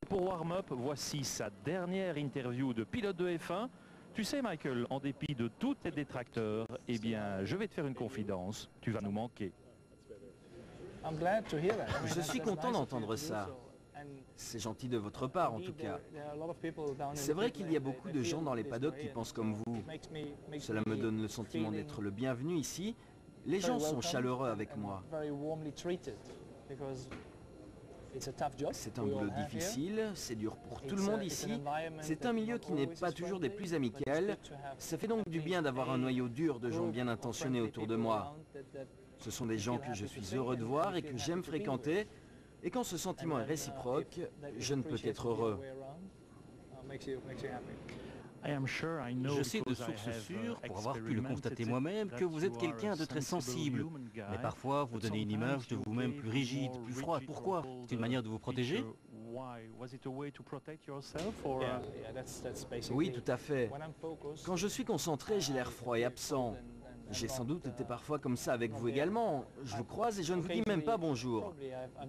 pour warm-up, voici sa dernière interview de pilote de F1. Tu sais Michael, en dépit de tous tes détracteurs, eh bien je vais te faire une confidence, tu vas nous manquer. Je suis content d'entendre ça. C'est gentil de votre part en tout cas. C'est vrai qu'il y a beaucoup de gens dans les paddocks qui pensent comme vous. Cela me donne le sentiment d'être le bienvenu ici. Les gens sont chaleureux avec moi. C'est un boulot difficile, c'est dur pour tout le monde ici. C'est un milieu qui n'est pas toujours des plus amicales. Ça fait donc du bien d'avoir un noyau dur de gens bien intentionnés autour de moi. Ce sont des gens que je suis heureux de voir et que j'aime fréquenter. Et quand ce sentiment est réciproque, je ne peux qu'être heureux. Je sais de sources sûres, pour avoir pu le constater moi-même, que vous êtes quelqu'un de très sensible. Mais parfois, vous donnez une image de vous-même plus rigide, plus froide. Pourquoi? C'est une manière de vous protéger? Oui, tout à fait. Quand je suis concentré, j'ai l'air froid et absent. J'ai sans doute été parfois comme ça avec vous également. Je vous croise et je ne vous dis même pas bonjour.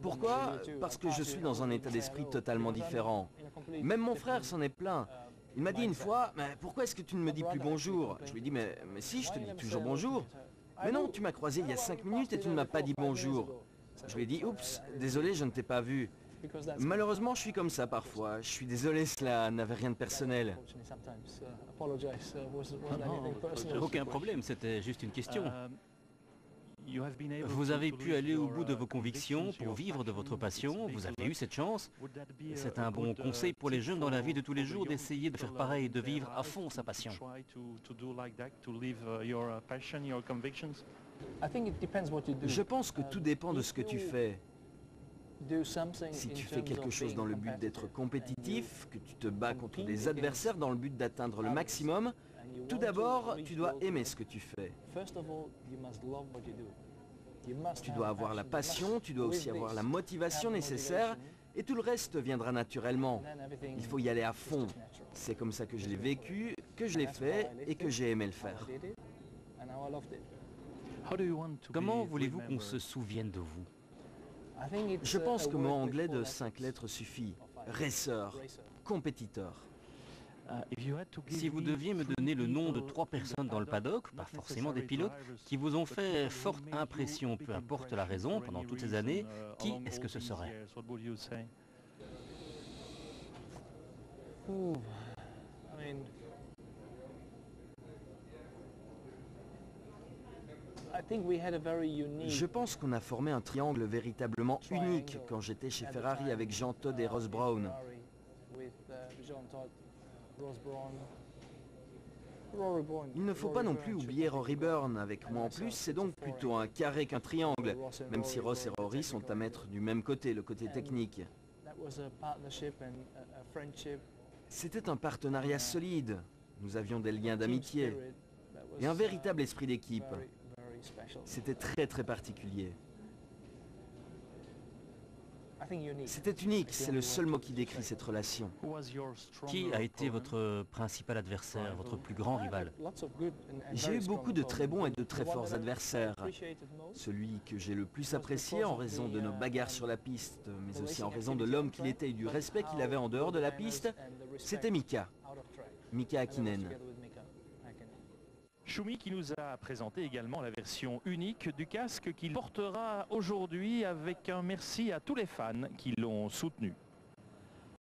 Pourquoi? Parce que je suis dans un état d'esprit totalement différent. Même mon frère s'en est plaint. Il m'a dit une fois, mais pourquoi est-ce que tu ne me dis plus bonjour? Je lui ai dit, mais si, je te dis toujours bonjour. Mais non, tu m'as croisé il y a 5 minutes et tu ne m'as pas dit bonjour. Je lui ai dit, oups, désolé, je ne t'ai pas vu. Malheureusement, je suis comme ça parfois. Je suis désolé, cela n'avait rien de personnel. Aucun problème, c'était juste une question. Vous avez pu aller au bout de vos convictions pour vivre de votre passion, vous avez eu cette chance. C'est un bon conseil pour les jeunes dans la vie de tous les jours d'essayer de faire pareil, de vivre à fond sa passion. Je pense que tout dépend de ce que tu fais. Si tu fais quelque chose dans le but d'être compétitif, que tu te bats contre des adversaires dans le but d'atteindre le maximum, tout d'abord, tu dois aimer ce que tu fais. Tu dois avoir la passion, tu dois aussi avoir la motivation nécessaire, et tout le reste viendra naturellement. Il faut y aller à fond. C'est comme ça que je l'ai vécu, que je l'ai fait et que j'ai aimé le faire. Comment voulez-vous qu'on se souvienne de vous? Je pense que mon anglais de 5 lettres suffit. Racer, compétiteur. Si vous deviez me donner le nom de 3 personnes dans le paddock, pas forcément des pilotes, qui vous ont fait forte impression, peu importe la raison, pendant toutes ces années, qui est-ce que ce serait? Je pense qu'on a formé un triangle véritablement unique quand j'étais chez Ferrari avec Jean Todt et Ross Brown. Il ne faut pas non plus oublier Rory Byrne avec moi en plus, c'est donc plutôt un carré qu'un triangle, même si Ross et Rory sont à mettre du même côté, le côté technique. C'était un partenariat solide, nous avions des liens d'amitié et un véritable esprit d'équipe. C'était très particulier. C'était unique, c'est le seul mot qui décrit cette relation. Qui a été votre principal adversaire, votre plus grand rival? J'ai eu beaucoup de très bons et de très forts adversaires. Celui que j'ai le plus apprécié en raison de nos bagarres sur la piste, mais aussi en raison de l'homme qu'il était et du respect qu'il avait en dehors de la piste, c'était Mika. Mika Häkkinen. Schumi qui nous a présenté également la version unique du casque qu'il portera aujourd'hui avec un merci à tous les fans qui l'ont soutenu.